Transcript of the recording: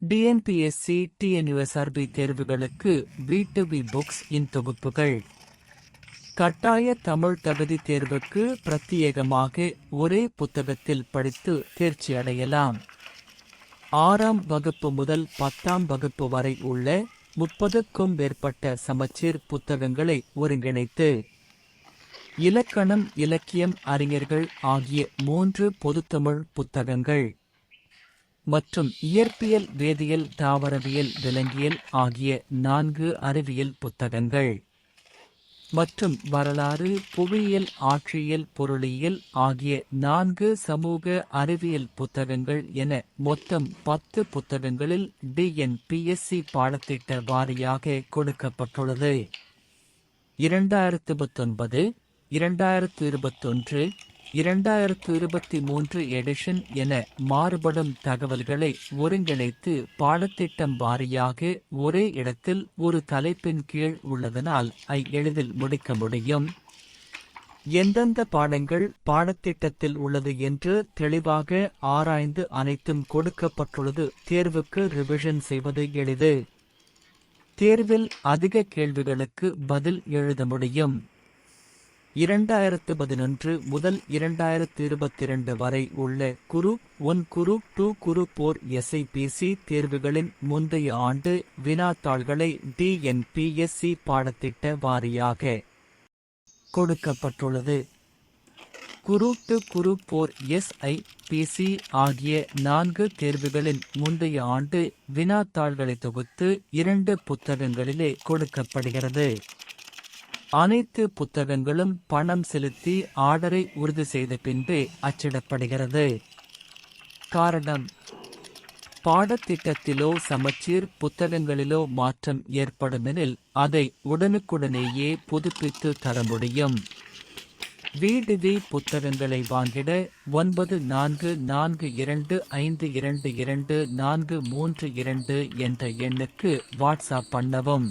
TNPSC TNUSRB தேர்வுகளுக்கு வீட்டு books in தொகுப்புகள். கட்டாய தமிழ் தகுதி தேர்வுக்கு பிரத்யேகமாக ஒரே புத்தகத்தில் படித்து தேர்ச்சி அடையலாம். 6ஆம் வகுப்பு முதல் 10ஆம் வகுப்பு வரை உள்ள 30க்கும் மேற்பட்ட சமச்சீர் புத்தகங்களை ஒருங்கிணைத்து இலக்கணம், இலக்கியம், அறிஞர்கள் ஆகிய 3 பொதுத்தமிழ் புத்தகங்கள் மற்றும் இயற்பியல், வேதியியல், தாவரவியல், விலங்கியல் ஆகிய 4 அறிவியல் புத்தகங்கள் மற்றும் வரலாறு, புவியியல், ஆட்சியியல், பொருளியல் ஆகிய 4 சமூக அறிவியல் புத்தகங்கள் என மொத்தம் 10 புத்தகங்களில் டிஎன்பிஎஸ்சி பாடத்திட்ட வாரியாக கொடுக்கப்பட்டுள்ளது. 2019, 2021, 2023 எடிஷன் என மாறுபடும் தகவல்களை ஒருங்கிணைத்து பாடத்திட்டம் வாரியாக ஒரே இடத்தில் ஒரு தலைப்பின் கீழ் உள்ளதனால் எளிதில் முடிக்க முடியும். எந்தெந்த பாடங்கள் பாடத்திட்டத்தில் உள்ளது என்று தெளிவாக ஆராய்ந்து அனைத்தும் கொடுக்கப்பட்டுள்ளது. தேர்வுக்கு ரிவிஷன் செய்வது எளிது. தேர்வில் அதிக கேள்விகளுக்கு பதில் எழுத முடியும். 2011 முதல் 2022 வரை உள்ள குரூப் 1, குரூப் 2, குரூப் 4 எஸ்ஐபிசி தேர்வுகளின் முந்தைய ஆண்டு வினாத்தாள்களை டிஎன்பிஎஸ்சி பாடத்திட்ட வாரியாக கொடுக்கப்பட்டுள்ளது. குரூப் 2, குரூப் 4 எஸ்ஐபிசி ஆகிய 4 தேர்வுகளின் முந்தைய ஆண்டு வினாத்தாள்களை தொகுத்து 2 புத்தகங்களிலே கொடுக்கப்படுகிறது. அனைத்து புத்தகங்களும் பணம் செலுத்தி ஆர்டரை உறுதி செய்த பின்பே அச்சிடப்படுகிறது. காரணம், பாடத்திட்டத்திலோ சமச்சீர் புத்தகங்களிலோ மாற்றம் ஏற்படுமெனில் அதை உடனுக்குடனேயே புதுப்பித்து தர முடியும். வீடு புத்தகங்களை வாங்கிட 9442522432 என்ற எண்ணுக்கு வாட்ஸ்அப் பண்ணவும்.